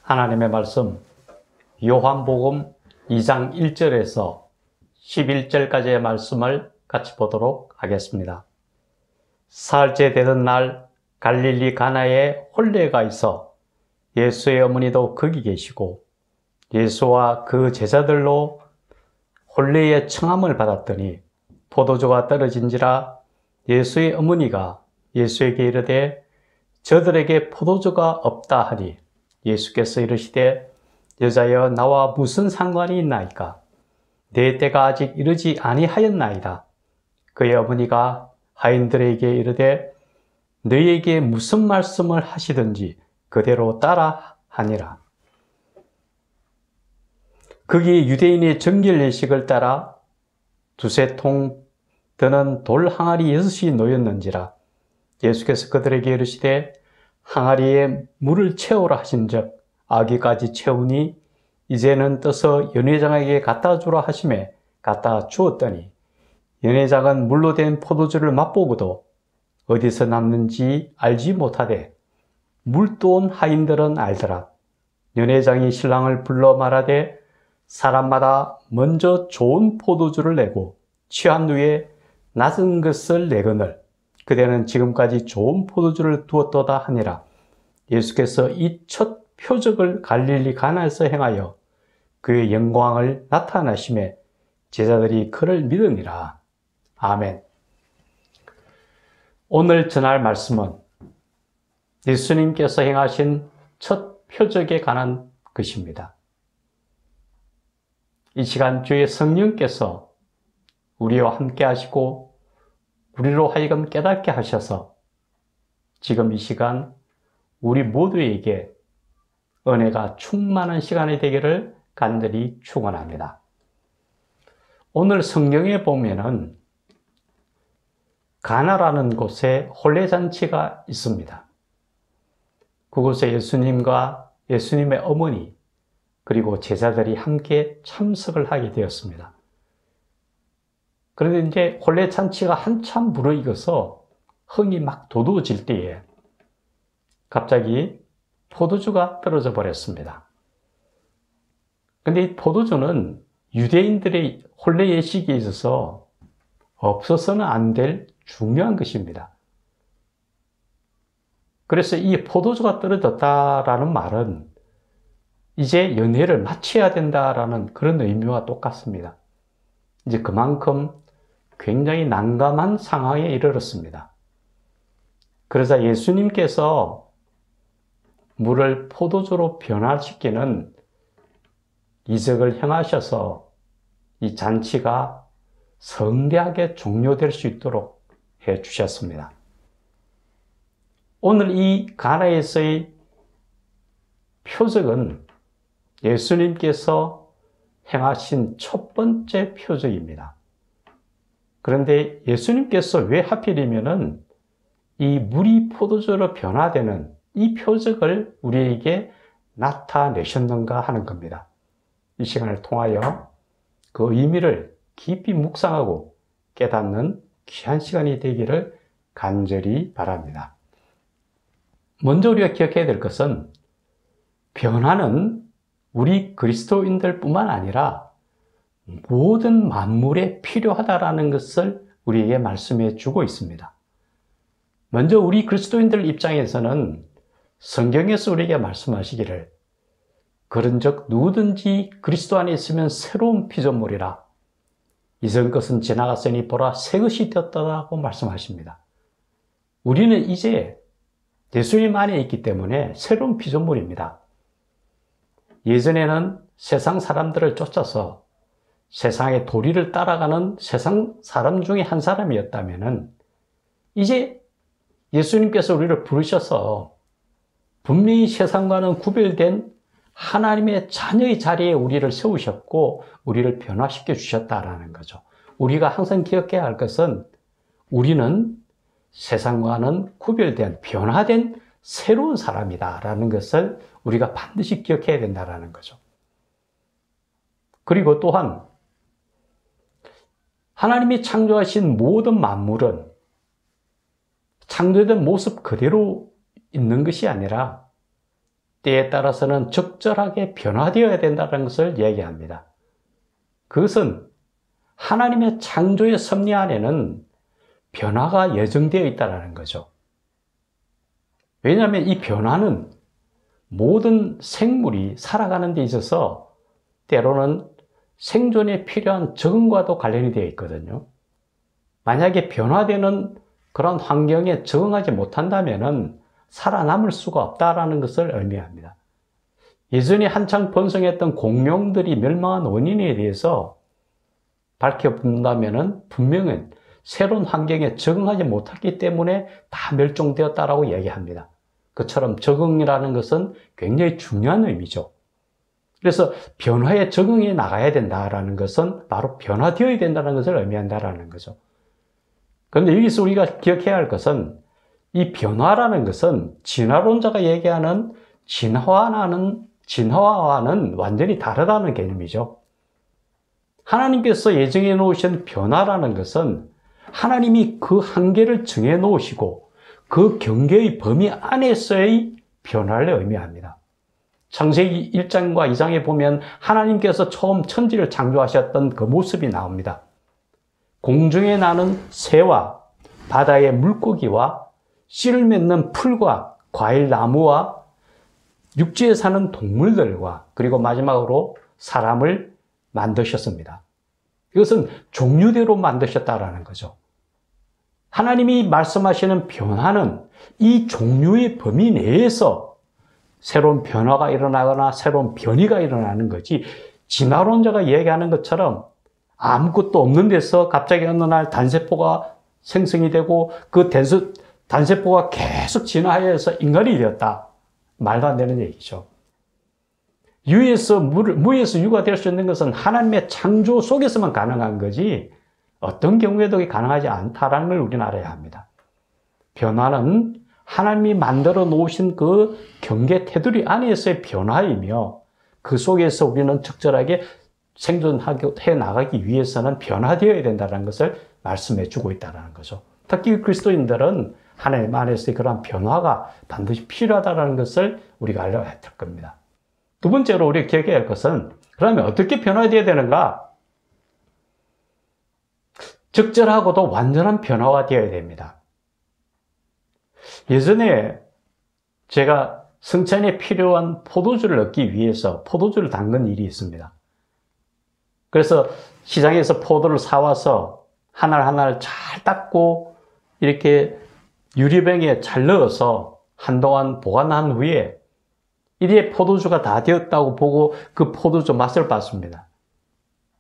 하나님의 말씀 요한복음 2장 1절에서 11절까지의 말씀을 같이 보도록 하겠습니다. 사흘째 되던 날 갈릴리 가나에 혼례가 있어 예수의 어머니도 거기 계시고 예수와 그 제자들로 혼례의 청함을 받았더니 포도주가 떨어진지라 예수의 어머니가 예수에게 이르되 저들에게 포도주가 없다 하니 예수께서 이르시되 여자여 나와 무슨 상관이 있나이까? 내 때가 아직 이르지 아니하였나이다. 그의 어머니가 하인들에게 이르되 너희에게 무슨 말씀을 하시든지 그대로 따라 하니라. 거기 유대인의 정결 예식을 따라 두세 통 드는 돌 항아리 6이 놓였는지라. 예수께서 그들에게 이르시되 항아리에 물을 채우라 하신즉 아기까지 채우니 이제는 떠서 연회장에게 갖다 주라 하시매 갖다 주었더니 연회장은 물로 된 포도주를 맛보고도 어디서 났는지 알지 못하되 물도온 하인들은 알더라. 연회장이 신랑을 불러 말하되 사람마다 먼저 좋은 포도주를 내고 취한 후에 낮은 것을 내거늘 그대는 지금까지 좋은 포도주를 두었도다 하니라. 예수께서 이 첫 표적을 갈릴리 가나에서 행하여 그의 영광을 나타나심에 제자들이 그를 믿으니라. 아멘. 오늘 전할 말씀은 예수님께서 행하신 첫 표적에 관한 것입니다. 이 시간 주의 성령께서 우리와 함께 하시고 우리로 하여금 깨닫게 하셔서 지금 이 시간 우리 모두에게 은혜가 충만한 시간이 되기를 간절히 축원합니다. 오늘 성경에 보면은 가나라는 곳에 혼례잔치가 있습니다. 그곳에 예수님과 예수님의 어머니 그리고 제자들이 함께 참석을 하게 되었습니다. 그런데 이제 혼례잔치가 한참 무르익어서 흥이 막 돋우어질 때에 갑자기 포도주가 떨어져 버렸습니다. 그런데 이 포도주는 유대인들의 혼례 예식에 있어서 없어서는 안 될 중요한 것입니다. 그래서 이 포도주가 떨어졌다라는 말은 이제 연회를 마쳐야 된다라는 그런 의미와 똑같습니다. 이제 그만큼 굉장히 난감한 상황에 이르렀습니다. 그러자 예수님께서 물을 포도주로 변화시키는 이적을 행하셔서 이 잔치가 성대하게 종료될 수 있도록 해 주셨습니다. 오늘 이 가나에서의 표적은 예수님께서 행하신 첫 번째 표적입니다. 그런데 예수님께서 왜 하필이면은 이 물이 포도주로 변화되는 이 표적을 우리에게 나타내셨는가 하는 겁니다. 이 시간을 통하여 그 의미를 깊이 묵상하고 깨닫는 귀한 시간이 되기를 간절히 바랍니다. 먼저 우리가 기억해야 될 것은 변화는 우리 그리스도인들 뿐만 아니라 모든 만물에 필요하다라는 것을 우리에게 말씀해 주고 있습니다. 먼저 우리 그리스도인들 입장에서는 성경에서 우리에게 말씀하시기를 그런즉 누구든지 그리스도 안에 있으면 새로운 피조물이라 이전 것은 지나갔으니 보라 새 것이 되었다고 말씀하십니다. 우리는 이제 예수님 안에 있기 때문에 새로운 피조물입니다. 예전에는 세상 사람들을 쫓아서 세상의 도리를 따라가는 세상 사람 중에 한 사람이었다면은 이제 예수님께서 우리를 부르셔서 분명히 세상과는 구별된 하나님의 자녀의 자리에 우리를 세우셨고 우리를 변화시켜 주셨다라는 거죠. 우리가 항상 기억해야 할 것은 우리는 세상과는 구별된 변화된 새로운 사람이다라는 것을 우리가 반드시 기억해야 된다라는 거죠. 그리고 또한 하나님이 창조하신 모든 만물은 창조된 모습 그대로 있는 것이 아니라 때에 따라서는 적절하게 변화되어야 된다는 것을 얘기합니다. 그것은 하나님의 창조의 섭리 안에는 변화가 예정되어 있다는 거죠. 왜냐하면 이 변화는 모든 생물이 살아가는 데 있어서 때로는 생존에 필요한 적응과도 관련이 되어 있거든요. 만약에 변화되는 그런 환경에 적응하지 못한다면 살아남을 수가 없다는 것을 의미합니다. 예전에 한창 번성했던 공룡들이 멸망한 원인에 대해서 밝혀본다면 분명히 새로운 환경에 적응하지 못했기 때문에 다 멸종되었다라고 얘기합니다. 그처럼 적응이라는 것은 굉장히 중요한 의미죠. 그래서 변화에 적응해 나가야 된다는 것은 바로 변화되어야 된다는 것을 의미한다는 거죠. 그런데 여기서 우리가 기억해야 할 것은 이 변화라는 것은 진화론자가 얘기하는 진화와는 완전히 다르다는 개념이죠. 하나님께서 예정해 놓으신 변화라는 것은 하나님이 그 한계를 정해 놓으시고 그 경계의 범위 안에서의 변화를 의미합니다. 창세기 1장과 2장에 보면 하나님께서 처음 천지를 창조하셨던 그 모습이 나옵니다. 공중에 나는 새와 바다의 물고기와 씨를 맺는 풀과 과일 나무와 육지에 사는 동물들과 그리고 마지막으로 사람을 만드셨습니다. 이것은 종류대로 만드셨다라는 거죠. 하나님이 말씀하시는 변화는 이 종류의 범위 내에서 새로운 변화가 일어나거나 새로운 변이가 일어나는 거지, 진화론자가 얘기하는 것처럼 아무것도 없는 데서 갑자기 어느 날 단세포가 생성이 되고 그 단세포가 계속 진화해서 인간이 되었다. 말도 안 되는 얘기죠. 무에서 유가 될 수 있는 것은 하나님의 창조 속에서만 가능한 거지 어떤 경우에도 가능하지 않다라는 걸 우리는 알아야 합니다. 변화는 하나님이 만들어 놓으신 그 경계 테두리 안에서의 변화이며 그 속에서 우리는 적절하게 생존해 나가기 위해서는 변화되어야 된다는 것을 말씀해 주고 있다는 거죠. 특히 그리스도인들은 하나님 안에서의 그러한 변화가 반드시 필요하다는 것을 우리가 알아야 될 겁니다. 두 번째로 우리가 기억해야 할 것은 그러면 어떻게 변화되어야 되는가? 적절하고도 완전한 변화가 되어야 됩니다. 예전에 제가 성찬에 필요한 포도주를 얻기 위해서 포도주를 담근 일이 있습니다. 그래서 시장에서 포도를 사와서 하나하나 잘 닦고 이렇게 유리병에 잘 넣어서 한동안 보관한 후에 이제 포도주가 다 되었다고 보고 그 포도주 맛을 봤습니다.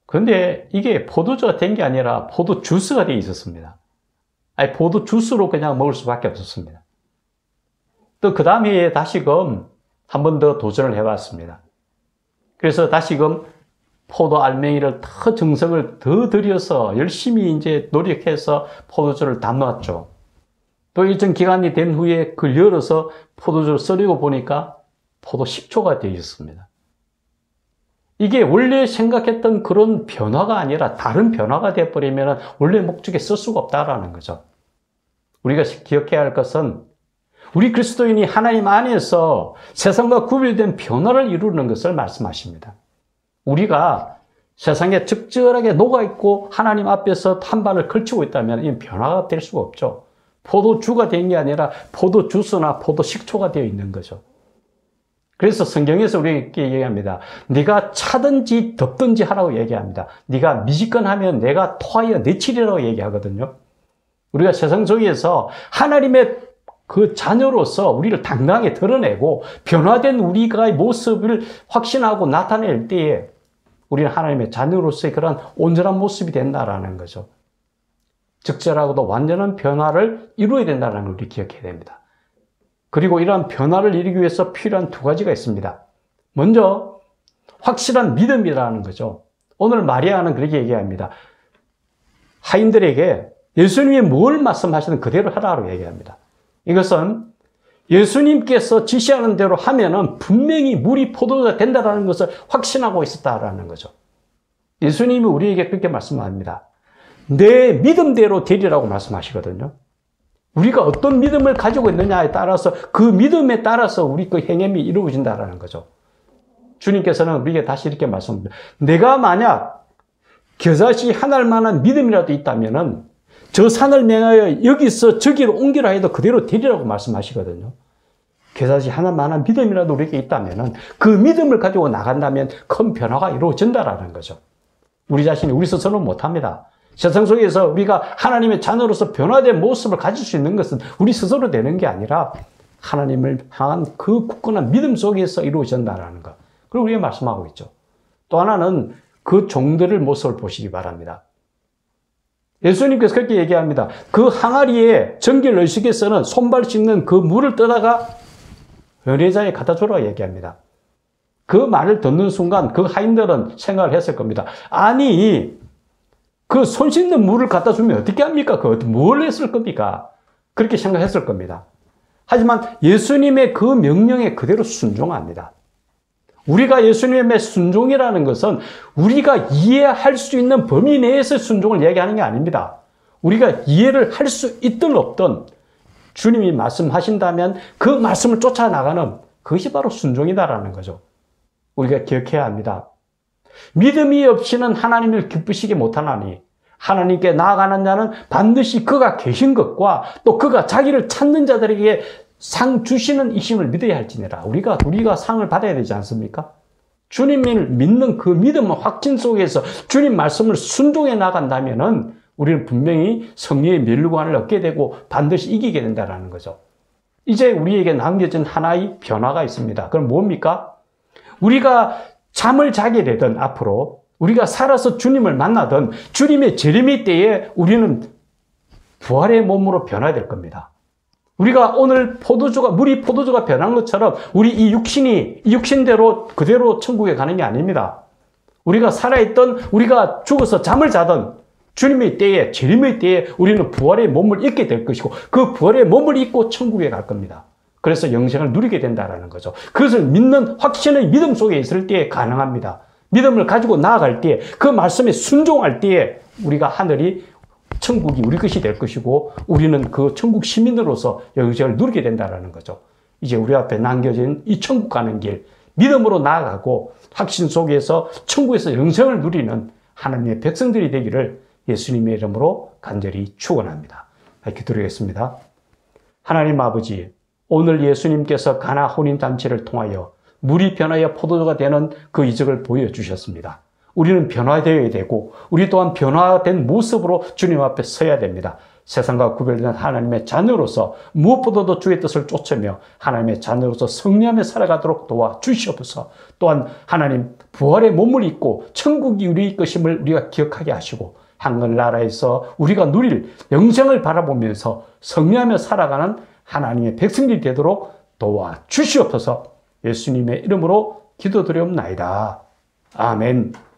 그런데 이게 포도주가 된 게 아니라 포도 주스가 되어 있었습니다. 아니, 포도 주스로 그냥 먹을 수밖에 없었습니다. 또 그 다음에 다시금 한 번 더 도전을 해봤습니다. 그래서 다시금 포도 알맹이를 더 정성을 더 들여서 열심히 이제 노력해서 포도주를 담았죠. 또 일정 기간이 된 후에 그걸 열어서 포도주를 썰고 보니까 포도 식초가 되어 있었습니다. 이게 원래 생각했던 그런 변화가 아니라 다른 변화가 되어버리면 원래 목적에 쓸 수가 없다라는 거죠. 우리가 기억해야 할 것은 우리 그리스도인이 하나님 안에서 세상과 구별된 변화를 이루는 것을 말씀하십니다. 우리가 세상에 적절하게 녹아있고 하나님 앞에서 한 발을 걸치고 있다면 이 변화가 될 수가 없죠. 포도주가 된 게 아니라 포도주스나 포도식초가 되어 있는 거죠. 그래서 성경에서 우리에게 얘기합니다. 네가 차든지 덥든지 하라고 얘기합니다. 네가 미지근하면 내가 토하여 내치리라고 얘기하거든요. 우리가 세상 속에서 하나님의 그 자녀로서 우리를 당당하게 드러내고 변화된 우리가의 모습을 확신하고 나타낼 때에 우리는 하나님의 자녀로서의 그런 온전한 모습이 된다라는 거죠. 적절하고도 완전한 변화를 이루어야 된다는 걸 우리 기억해야 됩니다. 그리고 이러한 변화를 이루기 위해서 필요한 두 가지가 있습니다. 먼저 확실한 믿음이라는 거죠. 오늘 마리아는 그렇게 얘기합니다. 하인들에게 예수님이 뭘 말씀하시든 그대로 하라고 얘기합니다. 이것은 예수님께서 지시하는 대로 하면은 분명히 물이 포도주가 된다는 것을 확신하고 있었다라는 거죠. 예수님이 우리에게 그렇게 말씀합니다. 내 믿음대로 되리라고 말씀하시거든요. 우리가 어떤 믿음을 가지고 있느냐에 따라서 그 믿음에 따라서 우리 그 행함이 이루어진다는 거죠. 주님께서는 우리에게 다시 이렇게 말씀합니다. 내가 만약 겨자씨 하나일 만한 믿음이라도 있다면은 저 산을 명하여 여기서 저기로 옮기라 해도 그대로 되리라고 말씀하시거든요. 겨자씨 하나만한 믿음이라도 우리에게 있다면은 그 믿음을 가지고 나간다면 큰 변화가 이루어진다라는 거죠. 우리 자신이 우리 스스로는 못합니다. 세상 속에서 우리가 하나님의 자녀로서 변화된 모습을 가질 수 있는 것은 우리 스스로 되는 게 아니라 하나님을 향한 그 굳건한 믿음 속에서 이루어진다는 것. 그리고 우리가 말씀하고 있죠. 또 하나는 그 종들의 모습을 보시기 바랍니다. 예수님께서 그렇게 얘기합니다. 그 항아리에 전기를 의식해서는 손발 씻는 그 물을 떠다가 연회장에 갖다 주라고 얘기합니다. 그 말을 듣는 순간 그 하인들은 생각을 했을 겁니다. 아니, 그 손 씻는 물을 갖다 주면 어떻게 합니까? 뭘 했을 겁니까? 그렇게 생각했을 겁니다. 하지만 예수님의 그 명령에 그대로 순종합니다. 우리가 예수님의 순종이라는 것은 우리가 이해할 수 있는 범위 내에서 순종을 얘기하는 게 아닙니다. 우리가 이해를 할 수 있든 없든 주님이 말씀하신다면 그 말씀을 쫓아나가는 그것이 바로 순종이다라는 거죠. 우리가 기억해야 합니다. 믿음이 없이는 하나님을 기쁘시게 못하나니 하나님께 나아가는 자는 반드시 그가 계신 것과 또 그가 자기를 찾는 자들에게 상 주시는 이심을 믿어야 할지니라. 우리가 상을 받아야 되지 않습니까? 주님을 믿는 그 믿음의 확신 속에서 주님 말씀을 순종해 나간다면은 우리는 분명히 성령의 면류관을 얻게 되고 반드시 이기게 된다는 거죠. 이제 우리에게 남겨진 하나의 변화가 있습니다. 그럼 뭡니까? 우리가 잠을 자게 되든 앞으로 우리가 살아서 주님을 만나든 주님의 재림의 때에 우리는 부활의 몸으로 변화될 겁니다. 우리가 오늘 물이 포도주가 변한 것처럼 우리 이 육신대로 그대로 천국에 가는 게 아닙니다. 우리가 살아있던, 우리가 죽어서 잠을 자던 주님의 때에, 재림의 때에 우리는 부활의 몸을 입게 될 것이고 그 부활의 몸을 입고 천국에 갈 겁니다. 그래서 영생을 누리게 된다는 거죠. 그것을 믿는 확신의 믿음 속에 있을 때에 가능합니다. 믿음을 가지고 나아갈 때에, 그 말씀에 순종할 때에 우리가 천국이 우리 것이 될 것이고 우리는 그 천국 시민으로서 영생을 누리게 된다는 거죠. 이제 우리 앞에 남겨진 이 천국 가는 길, 믿음으로 나아가고 확신 속에서 천국에서 영생을 누리는 하나님의 백성들이 되기를 예수님의 이름으로 간절히 축원합니다. 기도드리겠습니다. 하나님 아버지, 오늘 예수님께서 가나 혼인잔치를 통하여 물이 변하여 포도주가 되는 그 이적을 보여주셨습니다. 우리는 변화되어야 되고 우리 또한 변화된 모습으로 주님 앞에 서야 됩니다. 세상과 구별된 하나님의 자녀로서 무엇보다도 주의 뜻을 쫓으며 하나님의 자녀로서 승리하며 살아가도록 도와주시옵소서. 또한 하나님 부활의 몸을 입고 천국이 우리의 것임을 우리가 기억하게 하시고 하늘나라에서 우리가 누릴 영생을 바라보면서 승리하며 살아가는 하나님의 백성들이 되도록 도와주시옵소서. 예수님의 이름으로 기도드리옵나이다. 아멘.